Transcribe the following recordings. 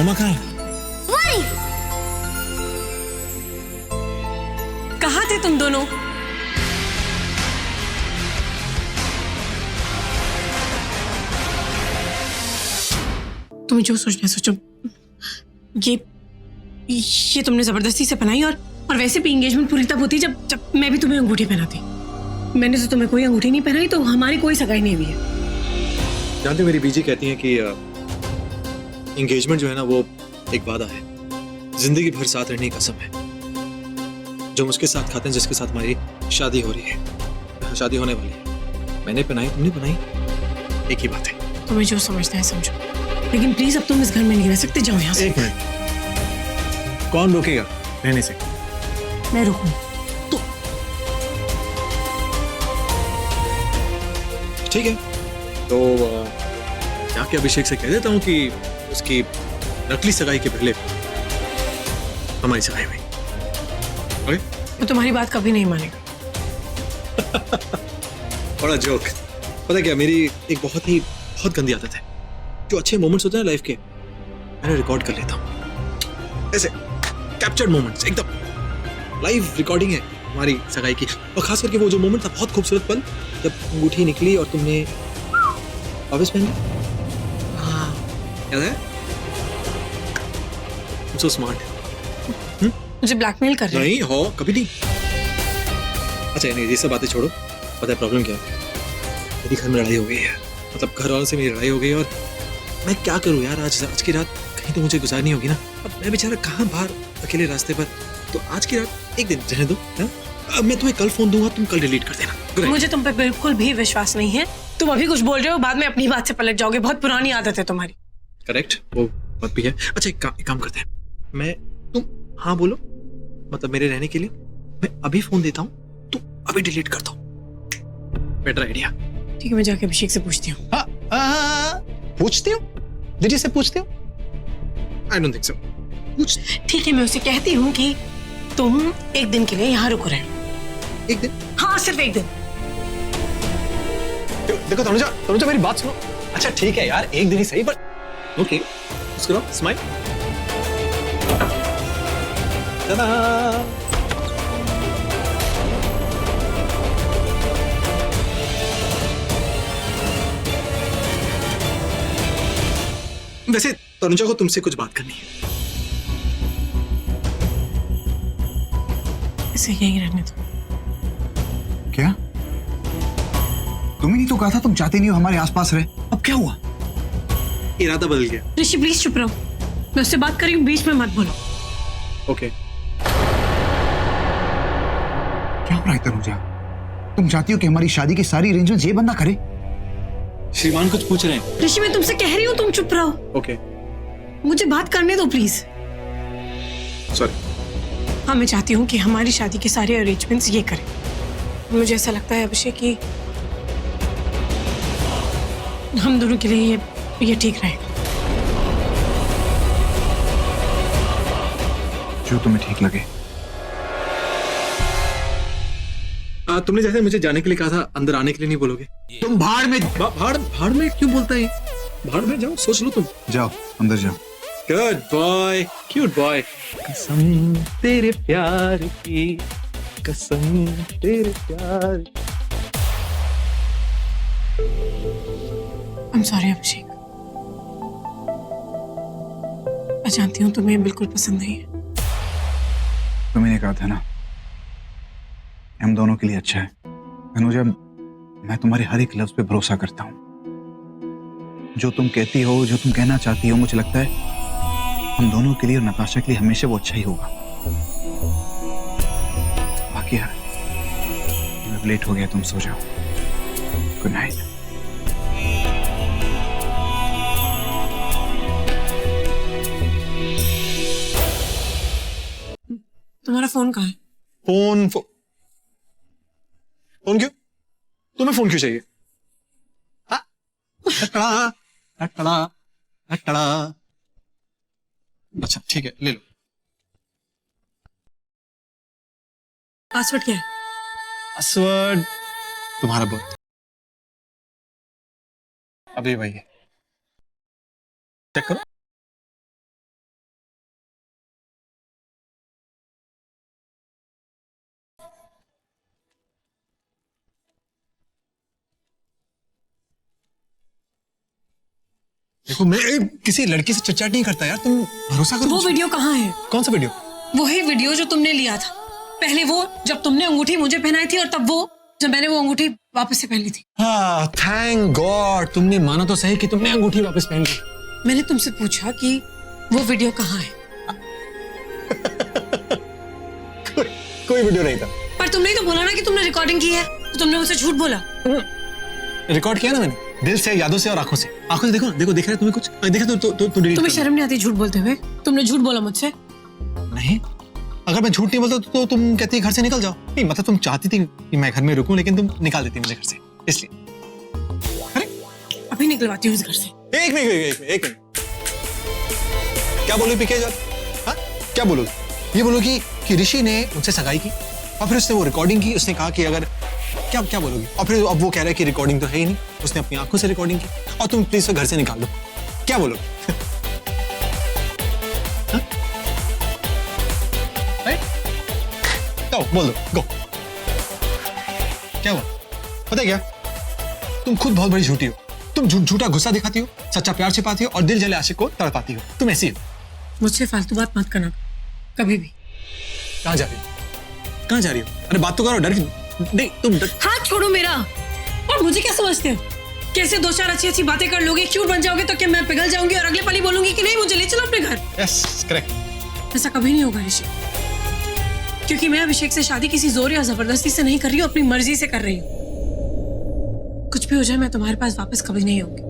मम्मा कहाँ है? वही। कहाँ थे तुम दोनों? तुम्हें जो सोचना है सोचो। ये तुमने जबरदस्ती से बनाई, और वैसे भी एंगेजमेंट पूरी तब होती जब जब मैं भी तुम्हें अंगूठी पहनाती। मैंने तो तुम्हें कोई अंगूठी नहीं पहनाई, तो हमारी कोई सगाई नहीं हुई है। जानते हो, मेरी बीजी कहती हैं कि एंगेजमेंट जो है ना वो एक वादा है, जिंदगी भर साथ रहने की कसम है, जो हम उसके साथ खाते हैं जिसके साथ हमारी शादी हो रही है, शादी होने वाली है। मैंने पहनाई, तुमने पहनाई, एक ही बात है। तुम्हें जो समझना है समझो, लेकिन प्लीज अब तुम इस घर में नहीं रह सकते, जाओ यहाँ से। एक मिनट, कौन रोकेगा रहने से? मैं रुकूं? ठीक है, तो जाके अभिषेक से कह देता हूँ कि उसकी नकली सगाई के पहले हमारी सगाई हुई। ओके? मैं तुम्हारी बात कभी नहीं मानेगा। बड़ा जोक। पता क्या, मेरी एक बहुत गंदी आदत है, जो अच्छे मोमेंट्स होते हैं लाइफ के, मैंने रिकॉर्ड कर लेता हूँ। ऐसे कैप्चर्ड मोमेंट्स, एकदम लाइव रिकॉर्डिंग है हमारी सगाई की। और खास करके वो जो मोमेंट था, बहुत खूबसूरत पल, जब अंगूठी निकली और तुमने वापस पहन ली। हाँ, याद है? So smart. मुझे ब्लैकमेल कर रहे नहीं हो, कभी नहीं। अच्छा, नहीं, ये सब बातें छोड़ो। पता है प्रॉब्लम क्या है? मेरी घर में लड़ाई हो गई है, मतलब घर वालों से मेरी लड़ाई हो गई, और मैं क्या करूं यार? आज की रात कहीं तो मुझे गुजारनी होगी ना। अब मैं बेचारा कहाँ बाहर अकेले रास्ते पर, तो आज की रात एक दिन रहने दो। अब मैं तुम्हें कल फोन दूंगा, तुम कल डिलीट कर देना। मुझे तुम पे बिल्कुल भी विश्वास नहीं है। तुम अभी कुछ बोल रहे हो, बाद में अपनी बात से पलट जाओगे। बहुत पुरानी आदत है तुम्हारी। करेक्ट, वो बात भी है। अच्छा, एक काम करते हैं, तुम हाँ बोलो, मतलब मेरे रहने के लिए। मैं अभी फोन देता हूँ, तुम अभी डिलीट कर दो। Better idea. ठीक है, मैं जाके अभिषेक से पूछती हूँ। पूछती हूँ? दीदी से पूछती हूँ? I don't think so. ठीक है, मैं उसे कहती हूँ कि तुम एक दिन के लिए यहाँ रुको रहे। एक दिन? हाँ, सिर्फ एक दिन। देखो तनुजा मेरी बात सुनो। अच्छा ठीक है यार, एक दिन ही सही, पर ओके, उसके बाद स्माइल। वैसे तनुजा को तुमसे कुछ बात करनी है। इसे यही रहने दो। क्या? तुम ही नहीं तो कहा था तुम चाहते नहीं हो हमारे आसपास रहे? अब क्या हुआ? इरादा बदल गया। ऋषि प्लीज चुप रहो, मैं उससे बात कर रही हूँ, बीच में मत बोलो। ओके। क्या हो रहा है तनुजा? तुम चाहती हो कि हमारी शादी की सारी अरेंजमेंट ये बंदा करे? श्रीमान कुछ पूछ रहे हैं। ऋषि, मैं तुमसे कह रही हूँ, तुम चुप रहो। ओके, मुझे बात करने दो प्लीज। सॉरी। हाँ, मैं चाहती हूँ कि हमारी शादी के सारे अरेंजमेंट्स ये करें। मुझे ऐसा लगता है अभिषेक कि हम दोनों के लिए ये ठीक रहेगा। जो तुम्हें ठीक लगे। तुमने जैसे मुझे जाने के लिए कहा था, अंदर आने के लिए नहीं बोलोगे? तुम भाड़ में भाड़ में क्यों बोलता है? भाड़ में जाओ, सोच लो तुम। जाओ, अंदर जाओ। Good boy, cute boy. कसम तेरे प्यार की, कसम तेरे प्यार। I'm sorry अभिषेक, मैं जानती हूँ तुम्हें बिल्कुल पसंद नहीं है। तुमने कहा था ना, हम दोनों के लिए अच्छा है। तनुजा, मैं तुम्हारे हर एक लफ्ज पे भरोसा करता हूँ। जो तुम कहती हो, जो तुम कहना चाहती हो, मुझे लगता है हम दोनों के लिए और नताशा के लिए हमेशा वो अच्छा ही होगा। बाकी यार, अब लेट हो गया, तुम सो जाओ। Good night. तुम्हारा फोन कहाँ है? फोन क्यों? तुम्हें फोन क्यों चाहिए? अच्छा ठीक है, ले लो। पासवर्ड क्या है? पासवर्ड तुम्हारा बर्थ। अभी वही है, चेक करो। देखो मैं किसी लड़की से चिट-चैट नहीं करता यार, तुम भरोसा करो। वो वीडियो कहाँ है? कौन सा वीडियो? वही वीडियो जो तुमने लिया था। पहले वो जब तुमने अंगूठी मुझे पहनाई थी, और तब वो जब मैंने वो अंगूठी वापस से पहन ली थी। हाँ, थैंक गॉड तुमने माना तो सही कि तुमने अंगूठी वापस पहन ली। मैंने तुमसे पूछा कि वो वीडियो कहाँ है? कोई वीडियो नहीं था। पर तुमने तो बोला ना कि तुमने रिकॉर्डिंग की है, तो तुमने मुझसे झूठ बोला। रिकॉर्ड किया ना मैंने, दिल से, यादों से और आंखों से। आंखों से देखो ना, देखो दिख रहा है तुम्हें कुछ? देखा तो डिलीट। तुम्हें शर्म नहीं आती झूठ बोलते हुए? तुमने झूठ बोला मुझसे। नहीं, अगर मैं झूठ नहीं बोलता तो तुम कहती घर से निकल जाओ। नहीं मतलब तुम चाहती थी कि मैं घर में रुकूं, लेकिन तुम निकाल देती मुझे घर से, इसलिए। अरे अभी निकलवाती हूँ इस घर से। एक मिनट। क्या बोलोगी पीके यार? हाँ, क्या बोलोगी? ये बोलोगी कि ऋषि ने मुझसे सगाई की और फिर उसने वो रिकॉर्डिंग की। उसने कहा कि अगर क्या बोलोगी? और फिर अब वो कह रहा है कि रिकॉर्डिंग तो है ही नहीं, उसने अपनी आंखों से रिकॉर्डिंग की, और तुम प्लीज घर से निकाल दो। क्या बोलोगी? तो बोल दो, गो। क्या हुआ? पता है क्या, तुम खुद बहुत बड़ी झूठी हो। तुम झूठा गुस्सा दिखाती हो, सच्चा प्यार छिपाती हो और दिल जले आशिक को तड़पाती हो। तुम ऐसी हो। मुझसे फालतू बात मत करना कभी भी। कहाँ जा रही हो? कहाँ जा रही हो? अरे बात तो करो, डर नहीं, तुम डर। हाथ छोड़ो मेरा। और मुझे क्या समझते हो? कैसे दो चार अच्छी अच्छी बातें कर लोगे, क्यूट बन जाओगे तो क्या मैं पिघल जाऊंगी और अगले पल ही बोलूंगी कि नहीं मुझे ले चलो अपने घर? Yes, correct. ऐसा कभी नहीं होगा ऋषि, क्योंकि मैं अभिषेक से शादी किसी जोर या जबरदस्ती से नहीं कर रही हूँ, अपनी मर्जी से कर रही हूँ। कुछ भी हो जाए मैं तुम्हारे पास वापस कभी नहीं आऊंगी।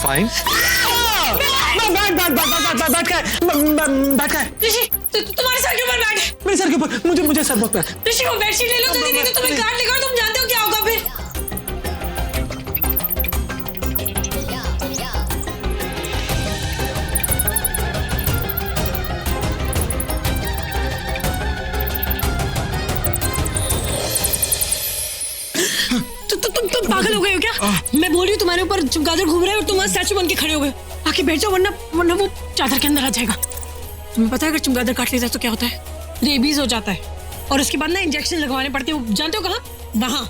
फाइन। बैठ ऋषि तुम्हारे सर के ऊपर बैठ। मेरे सर के ऊपर, मुझे सर बहुत बैठ। ऋषि वो बेडशीट ले लो जल्दी, नहीं तो तुम्हें काट लेगा और तुम जानते हो क्या होगा फिर। तुम पागल हो गए हो क्या? मैं बोल रही हूँ तुम्हारे ऊपर चमगादड़ घूम रहे हैं और तुम वहाँ स्टैचू बन के खड़े हो गए। आके बैठ जाओ, वरना वो चादर के अंदर आ जाएगा। तुम्हें पता है अगर चमगादड़ काट लेता है तो क्या होता है? रेबीज हो जाता है, और उसके बाद ना इंजेक्शन लगवाने पड़ते हैं। जानते हो कहाँ? वहाँ।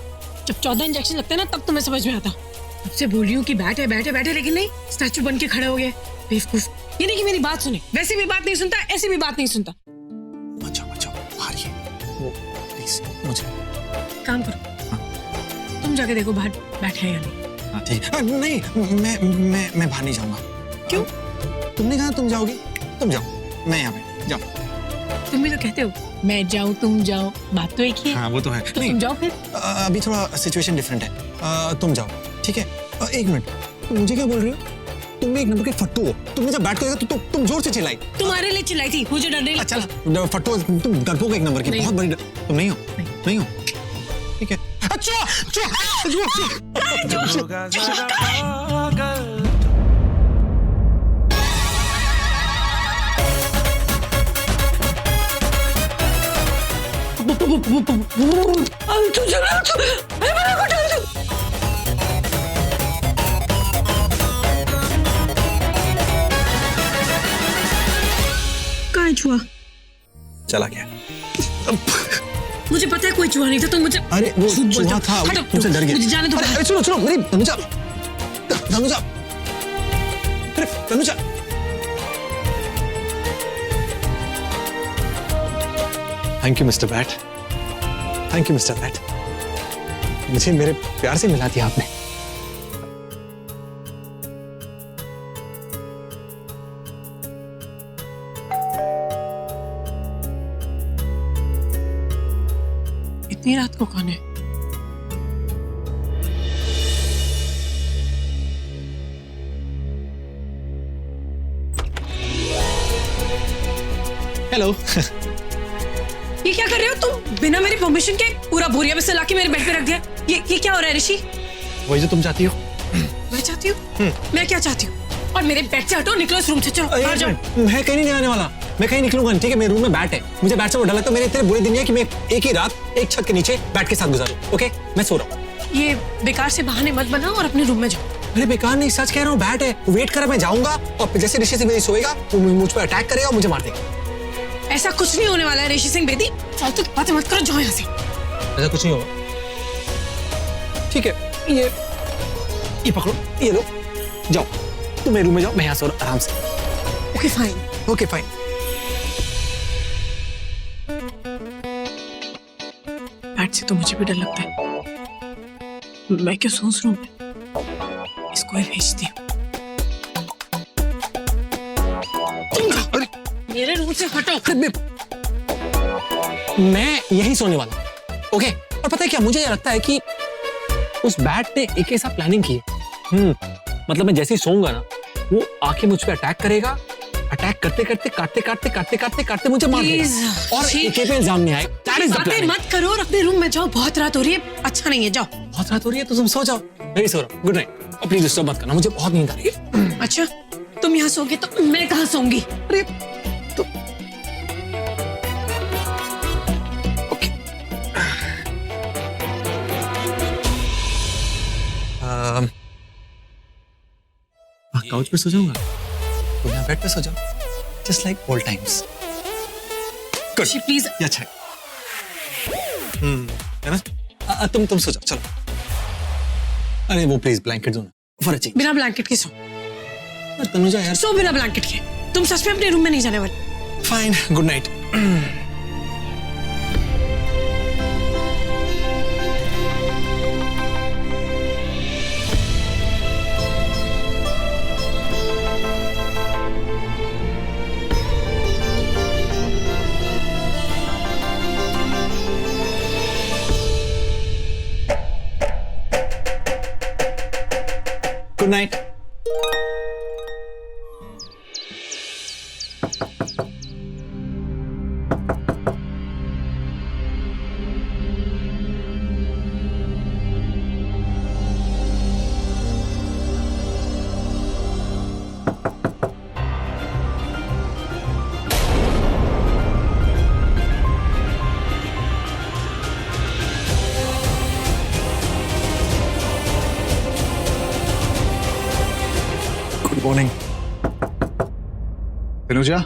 जब 14 इंजेक्शन लगते हैं ना, तब तुम्हें समझ में आता। सबसे बोल रही हूँ कि बैठे, लेकिन नहीं, स्टैचू बन के खड़े हो गए। बेवकूफ। ये नहीं कि मेरी बात सुने, वैसे भी बात नहीं सुनता, ऐसी भी बात नहीं सुनता। बचाओ, बाहर ये वो प्लीज मुझे। काम करो, तुम जाके देखो बाहर बैठे हैं या नहीं। हाँ ठीक है। नहीं, मैं बाहर नहीं जाऊंगा। क्यों? तुमने कहा तुम जाओगी, तुम जाओ, मैं यहाँ पे जाओ। तुम भी तो कहते हो मैं जाऊँ तुम जाओ, बात तो एक ही है। हाँ वो तो है। तो तुम जाओ फिर। अभी थोड़ा सिचुएशन डिफरेंट है। तुम जाओ, ठीक है? एक मिनट, तुम मुझे क्या बोल रही हो? तुम एक नंबर के फट्टू हो। तुमने जब बैठ कर देखा तो तुम जोर से चिल्लाई। तुम्हारे लिए चिल्लाई थी, मुझे डर नहीं लगता। अच्छा फट्टू, तुम डरपोक एक नंबर की, बहुत बड़ी। तुम नहीं हो? नहीं हो? ठीक है। अच्छा कहाँ छुआ? चला गया। मुझे पता है कोई चूहा नहीं था, तो मुझे अरे वो चूहा था, मुझे डर गया। मुझे जाने दो। अरे सुनो मेरी तनुजा, अरे Tanuja, thank you mister bat, thank you mister bat. मुझे मेरे प्यार से मिला दिया आपने। इतनी रात को कौन है? हेलो। ये क्या कर रहे हो तुम? बिना मेरी परमिशन के पूरा बोरिया में से लाके मेरे बेड पे रख दिया। ये क्या हो रहा है ऋषि? वही जो तुम चाहती हो। मैं चाहती हूँ? मैं क्या चाहती हूँ? और मेरे बेड से हटो, निकलो इस रूम से, चलो बाहर जाओ। मैं कहीं नहीं आने वाला, मैं कहीं निकलूंगा। ठीक है, मेरे रूम में बैट है, मुझे बैट से वो डर लगता है। मेरे इतने बुरे दिन है कि मैं एक ही रात एक छत के नीचे बैट के साथ गुजारूं। ओके, मैं सो रहा हूँ। ये बेकार से बहाने मत बनाओ और अपने रूम में जाओ। अरे बेकार नहीं, सच कह रहा हूँ, बैट है, वेट कर, मैं जाऊंगा और जैसे ऋषि सिंह बेदी सोएगा वो मुझ पर अटैक करेगा और मुझे मार देगा। ऐसा कुछ नहीं होने वाला है ऋषि सिंह बेदी, फालतू की बातें मत करो, जाओ यहाँ से। ऐसा कुछ नहीं होगा। ठीक है, ये पकड़ो, ये लो, जाओ तुम मेरे रूम में जाओ, मैं यहाँ सो रहा आराम से। Okay fine. Okay fine. Bat से तो मुझे भी डर लगता है। मैं क्या सोच रहा हूँ, इसको ही भेजती हूँ। अरे मेरे रूम से हटो। मैं यही सोने वाला हूं, ओके। और पता है क्या, मुझे ये लगता है कि उस बैट ने एक के साथ प्लानिंग की है। मतलब मैं जैसे ही सोऊंगा ना, वो आके मुझ पे अटैक करेगा, अटैक करते करते काटते मुझे मार देगा। Please, और ठीक। एके पे इल्जाम नहीं आए। That is the बातें planning। मत करो और अपने रूम में जाओ, बहुत रात हो रही है, अच्छा नहीं है, जाओ। बहुत रात हो रही है तो तुम सो जाओ, मैं भी सो रहा हूँ। Good night. और प्लीज डिस्टर्ब मत करना, मुझे बहुत नींद आ रही है। अच्छा, तुम यहाँ सोगे तो मैं कहाँ सोऊंगी? अरे तो ओके। काउच पे सो जाऊंगा, तो यहाँ बेड पे सो जाओ, just like old times. Good, please. ये अच्छा है। है ना? तुम सो जाओ, चलो। अरे वो प्लीज ब्लैंकेट दो ना, फॉर अ चेंज। बिना ब्लैंकेट के सो। तनुजा यार। सो बिना ब्लैंकेट के। तुम सच में अपने रूम में नहीं जाने वाले? Fine, good night. Good night. Good morning. Tanuja